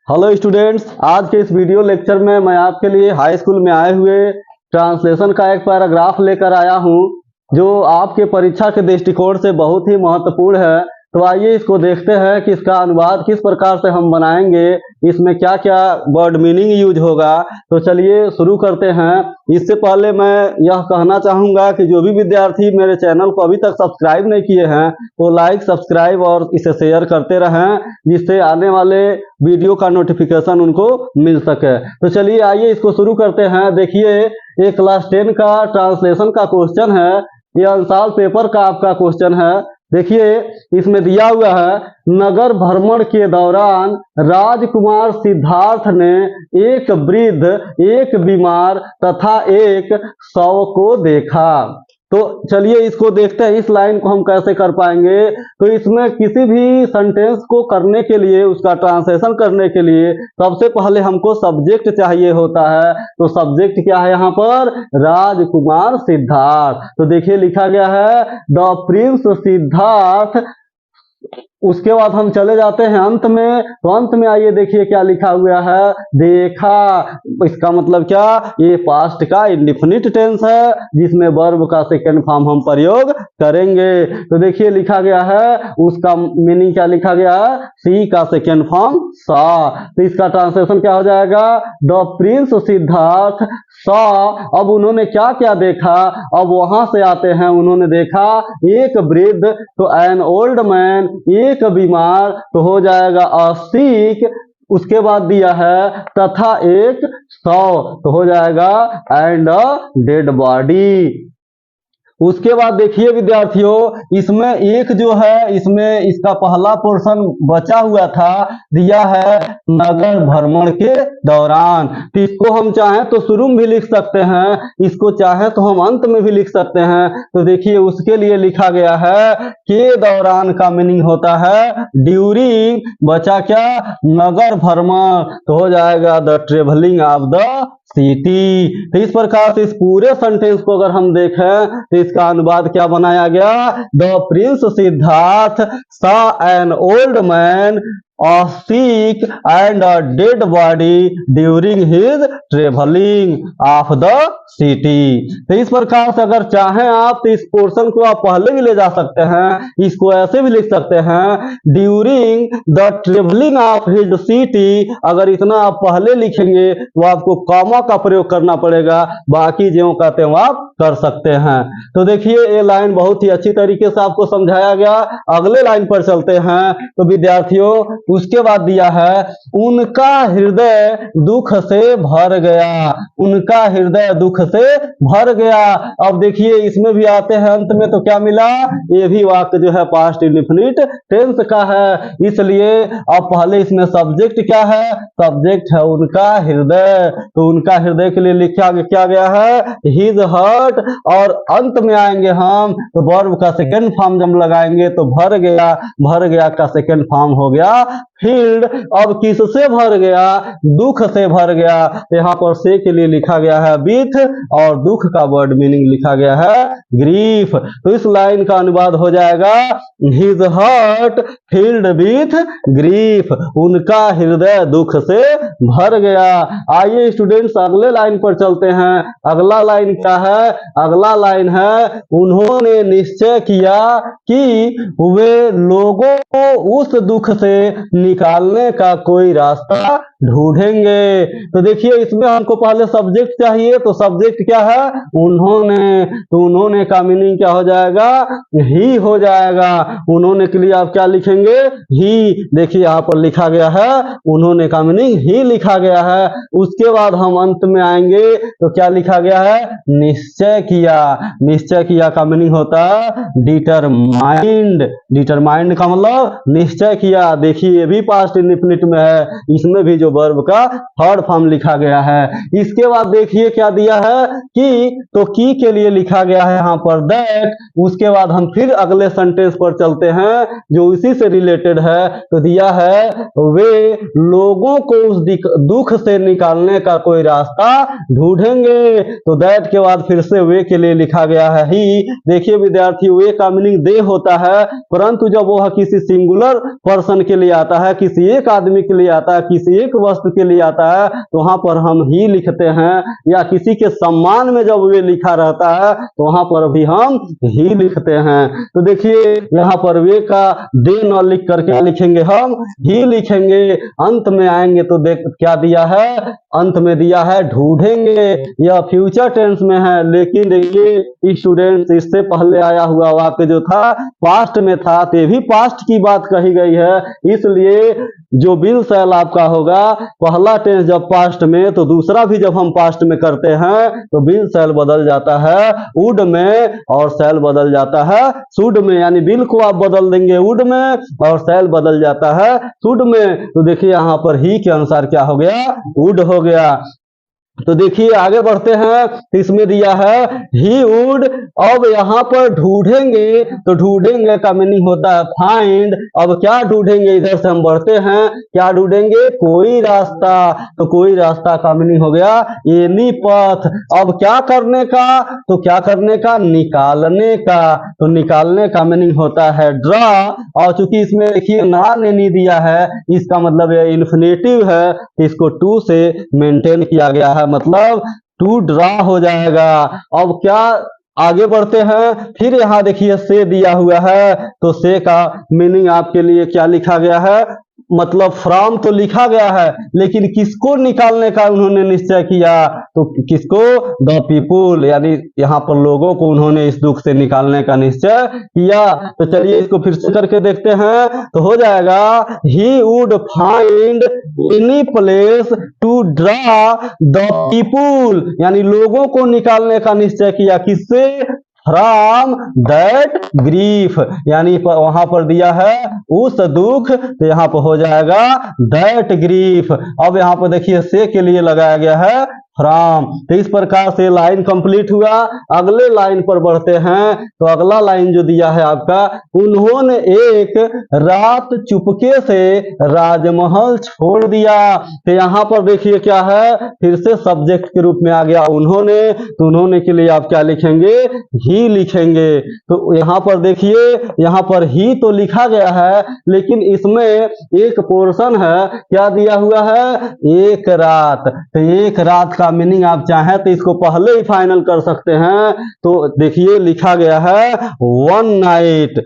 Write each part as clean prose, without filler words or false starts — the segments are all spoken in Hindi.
हेलो स्टूडेंट्स, आज के इस वीडियो लेक्चर में मैं आपके लिए हाई स्कूल में आए हुए ट्रांसलेशन का एक पैराग्राफ लेकर आया हूं जो आपके परीक्षा के दृष्टिकोण से बहुत ही महत्वपूर्ण है। तो आइए इसको देखते हैं कि इसका अनुवाद किस प्रकार से हम बनाएंगे, इसमें क्या क्या वर्ड मीनिंग यूज होगा। तो चलिए शुरू करते हैं। इससे पहले मैं यह कहना चाहूँगा कि जो भी विद्यार्थी मेरे चैनल को अभी तक सब्सक्राइब नहीं किए हैं वो लाइक, सब्सक्राइब और इसे शेयर करते रहें, जिससे आने वाले वीडियो का नोटिफिकेशन उनको मिल सके। तो चलिए आइए इसको शुरू करते हैं। देखिए, ये क्लास 10 का ट्रांसलेशन का क्वेश्चन है, ये अंसाल पेपर का आपका क्वेश्चन है। देखिए, इसमें दिया हुआ है, नगर भ्रमण के दौरान राजकुमार सिद्धार्थ ने एक वृद्ध, एक बीमार तथा एक शव को देखा। तो चलिए इसको देखते हैं, इस लाइन को हम कैसे कर पाएंगे। तो इसमें किसी भी सेंटेंस को करने के लिए, उसका ट्रांसलेशन करने के लिए सबसे पहले हमको सब्जेक्ट चाहिए होता है। तो सब्जेक्ट क्या है यहाँ पर? राजकुमार सिद्धार्थ। तो देखिए लिखा गया है द प्रिंस सिद्धार्थ। उसके बाद हम चले जाते हैं अंत में। तो अंत में आइए देखिए क्या लिखा हुआ है, देखा। इसका मतलब क्या? ये पास्ट का इंडेफिनिट टेंस है जिसमें वर्ब का सेकंड फॉर्म हम प्रयोग करेंगे। तो देखिए लिखा गया है, उसका मीनिंग क्या लिखा गया है? सी का सेकंड फॉर्म सा। तो इसका ट्रांसलेशन क्या हो जाएगा? द प्रिंस सिद्धार्थ सा। अब उन्होंने क्या क्या देखा? अब वहां से आते हैं, उन्होंने देखा एक वृद्ध, तो एन ओल्ड मैन, एक बीमार, तो हो जाएगा अ सिक। उसके बाद दिया है तथा एक शव, तो हो जाएगा एंड अ डेड बॉडी। उसके बाद देखिए विद्यार्थियों, इसमें एक जो है, इसमें इसका पहला पोर्शन बचा हुआ था, दिया है नगर भ्रमण के दौरान। तो इसको हम चाहें तो शुरू में भी लिख सकते हैं, इसको चाहें तो हम अंत में भी लिख सकते हैं। तो देखिए उसके लिए लिखा गया है के दौरान का मीनिंग होता है ड्यूरिंग, बचा क्या? नगर भ्रमण, तो हो जाएगा the travelling of the city. तो इस प्रकार से इस पूरे सेंटेंस को अगर हम देखें तो इसका अनुवाद क्या बनाया गया? द प्रिंस सिद्धार्थ सा an old man a sick and a dead body during his traveling of the city। तो इस प्रकार से अगर चाहें आप तो इस पोर्शन को आप पहले भी ले जा सकते हैं, इसको ऐसे भी लिख सकते हैं during the travelling of his city. अगर इतना आप पहले लिखेंगे तो आपको कॉमा का प्रयोग करना पड़ेगा, बाकी ज्यों का त्यों आप कर सकते हैं। तो देखिए ये लाइन बहुत ही अच्छी तरीके से आपको समझाया गया। अगले लाइन पर चलते हैं। तो विद्यार्थियों उसके बाद दिया है उनका हृदय दुख से भर गया, उनका हृदय दुख से भर गया। अब देखिए इसमें भी आते हैं अंत में, तो क्या मिला? ये भी वाक्य जो है पास्ट इंडेफिनिट टेंस का है, इसलिए अब पहले इसमें सब्जेक्ट क्या है? सब्जेक्ट है उनका हृदय। तो उनका हृदय के लिए लिखा क्या गया है? His hurt. और अंत में आएंगे हम तो वर्ब का सेकंड फॉर्म जब लगाएंगे तो भर गया, भर गया का सेकंड फॉर्म हो गया फील्ड। अब किससे भर गया? दुख से भर गया। यहाँ पर से के लिए लिखा गया है विथ, और दुख का वर्ड मीनिंग लिखा गया है ग्रीफ। तो इस लाइन का अनुवाद हो जाएगा his heart field with grief, उनका हृदय दुख से भर गया। आइए स्टूडेंट्स अगले लाइन पर चलते हैं। अगला लाइन क्या है? अगला लाइन है उन्होंने निश्चय किया कि वे लोगों को उस दुख से निकालने का कोई रास्ता ढूंढेंगे। तो देखिए इसमें हमको पहले सब्जेक्ट चाहिए, तो सब्जेक्ट क्या है? उन्होंने। तो उन्होंने का मीनिंग क्या हो जाएगा? ही हो जाएगा। उन्होंने के लिए आप क्या लिखेंगे? ही। देखिए यहाँ पर लिखा गया है उन्होंने का मीनिंग ही लिखा गया है। उसके बाद हम अंत में आएंगे तो क्या लिखा गया है? निश्चय किया। निश्चय किया का मीनिंग होता है डिटरमाइंड। डिटरमाइंड का मतलब निश्चय किया। देखिए ये भी पास्ट इंडेफिनिट में है, इसमें भी जो वर्ब का थर्ड फॉर्म लिखा गया है। इसके बाद देखिए क्या दिया है कि, तो की के लिए लिखा गया है यहाँ पर दैट। उसके बाद हम फिर अगले सेंटेंस पर चलते हैं जो इसी से रिलेटेड है। तो दिया है वे लोगों को उस दुख से निकालने का कोई रास्ता ढूंढेंगे। तो दैट के बाद फिर से वे के लिए लिखा गया है ही। देखिए विद्यार्थी वे का मीनिंग दे होता है, परंतु जब वह किसी सिंगुलर पर्सन के लिए आता है, किसी एक आदमी के लिए आता है, किसी एक वस्तु के लिए आता है, तो वहां पर हम ही लिखते हैं। या किसी के सम्मान में जब वे लिखा रहता है तो वहां पर भी हम ही लिखते हैं। तो देखिए यहाँ पर वे का दे न लिख कर क्या लिखेंगे, हम ही लिखेंगे। अंत में आएंगे तो देख क्या दिया है, अंत में दिया है ढूंढेंगे। यह फ्यूचर टेंस में है, लेकिन देखिए स्टूडेंट्स इससे पहले आया हुआ वाक्य जो था पास्ट में था, तो ये भी पास्ट की बात कही गई है। इसलिए जो विल शैल आपका होगा, पहला टेंस जब पास्ट में तो दूसरा भी जब हम पास्ट में करते हैं तो विल शैल बदल जाता है वुड में और शैल बदल जाता है शुड में। यानी विल को आप बदल देंगे वुड में और शैल बदल जाता है शुड में। तो देखिए यहाँ पर ही के अनुसार क्या हो गया, वुड हो गया। तो देखिए आगे बढ़ते हैं, तो इसमें दिया है ही वुड। अब यहाँ पर ढूंढेंगे, तो ढूंढेंगे का मीनिंग होता है फाइंड। अब क्या ढूंढेंगे, इधर से हम बढ़ते हैं, क्या ढूंढेंगे, कोई रास्ता। तो कोई रास्ता का मीनिंग हो गया एनी पथ। अब क्या करने का, तो क्या करने का, निकालने का। तो निकालने का मीनिंग होता है ड्रा। और चूंकि इसमें देखिए ना ने नहीं दिया है, इसका मतलब यह इन्फिनेटिव है, इसको टू से मेंटेन किया गया है, मतलब टू ड्रा हो जाएगा। अब क्या आगे बढ़ते हैं, फिर यहाँ देखिए से दिया हुआ है, तो से का मीनिंग आपके लिए क्या लिखा गया है, मतलब फ्रॉम तो लिखा गया है, लेकिन किसको निकालने का उन्होंने निश्चय किया, तो किसको, द पीपुल, यानी यहाँ पर लोगों को उन्होंने इस दुख से निकालने का निश्चय किया। तो चलिए इसको फिर से करके देखते हैं, तो हो जाएगा he would find any place to draw the people, यानी लोगों को निकालने का निश्चय किया, किससे, फ्रॉम दैट ग्रीफ, यानी वहां पर दिया है उस दुख, तो यहाँ पर हो जाएगा दैट ग्रीफ। अब यहाँ पर देखिए से के लिए लगाया गया है फ्रॉम। तो इस प्रकार से लाइन कंप्लीट हुआ। अगले लाइन पर बढ़ते हैं, तो अगला लाइन जो दिया है आपका, उन्होंने एक रात चुपके से राजमहल छोड़ दिया। तो यहाँ पर देखिए क्या है, फिर से सब्जेक्ट के रूप में आ गया उन्होंने। तो उन्होंने के लिए आप क्या लिखेंगे, ही लिखेंगे। तो यहाँ पर देखिए, यहाँ पर ही तो लिखा गया है, लेकिन इसमें एक पोर्शन है, क्या दिया हुआ है, एक रात। तो एक रात का मीनिंग आप चाहें तो इसको पहले ही फाइनल कर सकते हैं। तो देखिए लिखा गया है वन नाइट,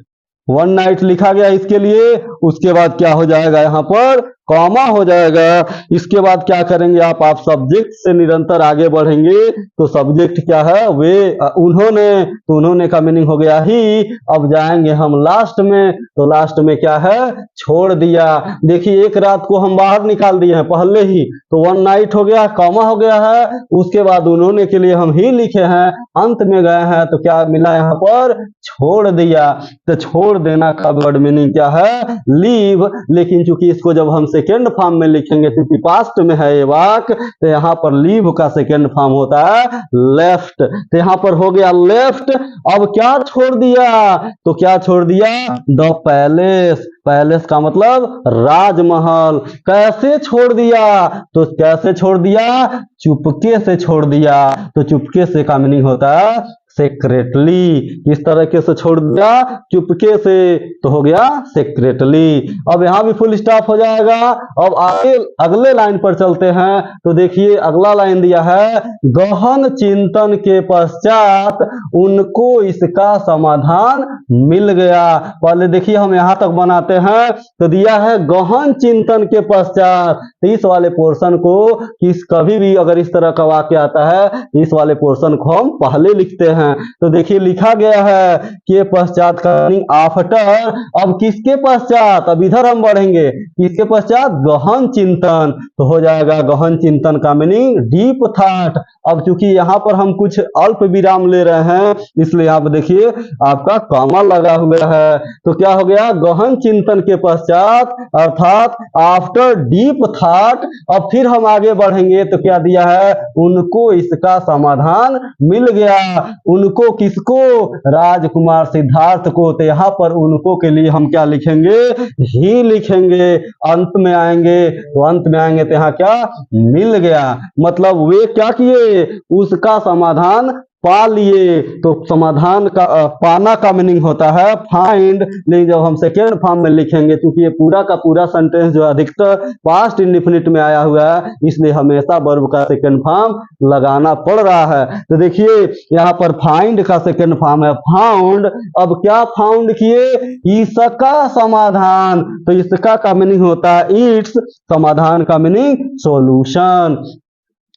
वन नाइट लिखा गया इसके लिए। उसके बाद क्या हो जाएगा, यहाँ पर कॉमा हो जाएगा। इसके बाद क्या करेंगे आप सब्जेक्ट से निरंतर आगे बढ़ेंगे। तो सब्जेक्ट क्या है, वे, उन्होंने, तो उन्होंने का मीनिंग हो गया ही। अब जाएंगे हम लास्ट में, तो लास्ट में क्या है, छोड़ दिया। देखिए एक रात को हम बाहर निकाल दिए हैं पहले ही, तो वन नाइट हो गया, कॉमा हो गया है। उसके बाद उन्होंने के लिए हम ही लिखे हैं, अंत में गए हैं, तो क्या मिला यहाँ पर, छोड़ दिया। तो छोड़ देना का वर्ड मीनिंग क्या है, लीव। लेकिन चूंकि इसको जब हम सेकेंड फॉर्म में लिखेंगे, क्योंकि पास्ट में है ये वाक्य, तो यहाँ पर लीव का सेकेंड फॉर्म होता है लेफ्ट। तो यहाँ पर हो गया लेफ्ट। अब क्या छोड़ दिया, तो क्या छोड़ दिया, द पैलेस। पैलेस का मतलब राजमहल। कैसे छोड़ दिया, तो कैसे छोड़ दिया, चुपके से छोड़ दिया। तो चुपके से का मीनिंग होता है सेक्रेटली। किस तरीके से छोड़ दिया, चुपके से, तो हो गया सेक्रेटली। अब यहां भी फुल स्टॉप हो जाएगा। अब आगे अगले लाइन पर चलते हैं, तो देखिए अगला लाइन दिया है, गहन चिंतन के पश्चात उनको इसका समाधान मिल गया। पहले देखिए हम यहां तक बनाते हैं, तो दिया है गहन चिंतन के पश्चात। तो इस वाले पोर्शन को किस, कभी भी अगर इस तरह का वाक्य आता है, इस वाले पोर्शन को हम पहले लिखते हैं। तो देखिए लिखा गया है कि पश्चात का मीनिंग आफ्टर। अब किसके पश्चात, अब इधर हम बढ़ेंगे, किसके पश्चात, गहन चिंतन। तो हो जाएगा गहन चिंतन का मीनिंग डीप थॉट। अब चूंकि यहाँ पर हम कुछ अल्प विराम ले रहे हैं, इसलिए यहाँ पर देखिए आपका कॉमा लगा हुआ है। तो क्या हो गया, गहन चिंतन के पश्चात, अर्थात आफ्टर डीप थॉट। अब फिर हम आगे बढ़ेंगे, तो क्या दिया है, उनको इसका समाधान मिल गया। उनको किसको, राजकुमार सिद्धार्थ को। तो यहाँ पर उनको के लिए हम क्या लिखेंगे, ही लिखेंगे। अंत में आएंगे, तो अंत में आएंगे तो यहाँ क्या, मिल गया, मतलब वे क्या किए, उसका समाधान पा लिए, तो समाधान का पाना का मीनिंग होता है फाइंड। लेकिन जब हम सेकेंड फॉर्म में लिखेंगे, क्योंकि ये पूरा का पूरा सेंटेंस जो अधिकतर पास्ट इंडेफिनिट में आया हुआ है, इसलिए हमेशा वर्ब का सेकेंड फॉर्म लगाना पड़ रहा है। तो देखिए यहाँ पर फाइंड का सेकेंड फॉर्म है फाउंड। अब क्या फाउंड किए? इसका समाधान। तो इसका का मीनिंग होता है इट्स, समाधान का मीनिंग सॉल्यूशन।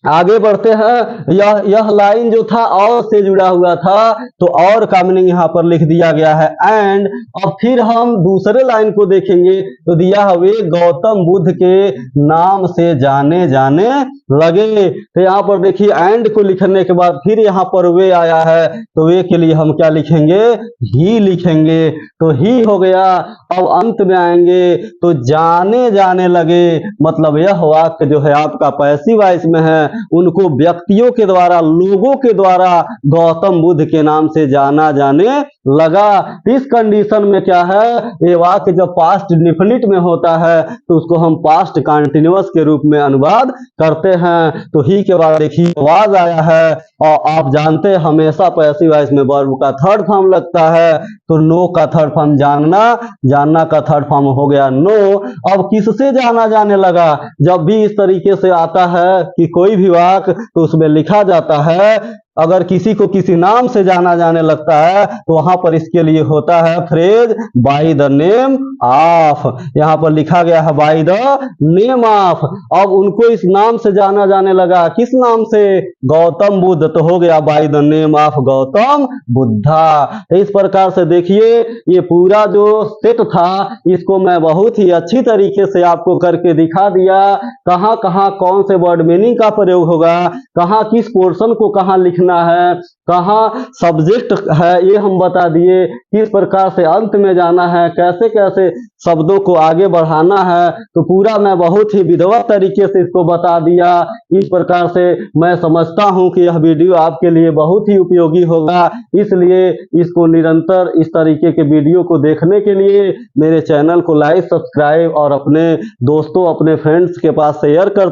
आगे बढ़ते हैं। यह लाइन जो था और से जुड़ा हुआ था, तो और का मीनिंग यहाँ पर लिख दिया गया है एंड। अब फिर हम दूसरे लाइन को देखेंगे, तो दिया है वे गौतम बुद्ध के नाम से जाने जाने लगे। तो यहाँ पर देखिए एंड को लिखने के बाद फिर यहाँ पर वे आया है, तो वे के लिए हम क्या लिखेंगे? ही लिखेंगे। तो ही हो गया। अब अंत में आएंगे तो जाने जाने लगे, मतलब यह वाक्य जो है आपका पैसिव वॉइस में है, उनको व्यक्तियों के द्वारा, लोगों के द्वारा गौतम बुद्ध के नाम से जाना जाने लगा। इस कंडीशन में क्या है? ये वाक्य जब पास्ट इंडेफिनिट में होता है तो उसको हम पास्ट कंटिन्यूअस के रूप में अनुवाद करते हैं। तो ही के बाद देखिए आवाज आया है, और आप जानते हैं हमेशा पैसिव वॉइस में वर्ब का थर्ड फॉर्म लगता है। तो नो का थर्ड फॉर्म जानना, जानना का थर्ड फॉर्म हो गया नो। अब किससे जाना जाने लगा? जब भी इस तरीके से आता है कि कोई भी वाक्य, तो उसमें लिखा जाता है अगर किसी को किसी नाम से जाना जाने लगता है, तो वहां पर इसके लिए होता है phrase by the name of. यहां पर लिखा गया है बाय द नेम ऑफ। अब उनको इस नाम से जाना जाने लगा, किस नाम से? गौतम बुद्ध। तो हो गया by the name of Gautam Buddha. तो इस प्रकार से देखिए ये पूरा जो सेट था, इसको मैं बहुत ही अच्छी तरीके से आपको करके दिखा दिया। कहां कहां कौन से वर्ड मीनिंग का प्रयोग होगा, कहां किस पोर्शन को कहां लिखना है, कहां सब्जेक्ट है, ये हम बता दिए। किस प्रकार से अंत में जाना है, कैसे कैसे शब्दों को आगे बढ़ाना है, तो पूरा मैं बहुत ही विधिवत तरीके से इसको बता दिया। इस प्रकार से मैं समझता हूं कि यह वीडियो आपके लिए बहुत ही उपयोगी होगा। इसलिए इसको निरंतर इस तरीके के वीडियो को देखने के लिए मेरे चैनल को लाइक, सब्सक्राइब और अपने दोस्तों, अपने फ्रेंड्स के पास शेयर कर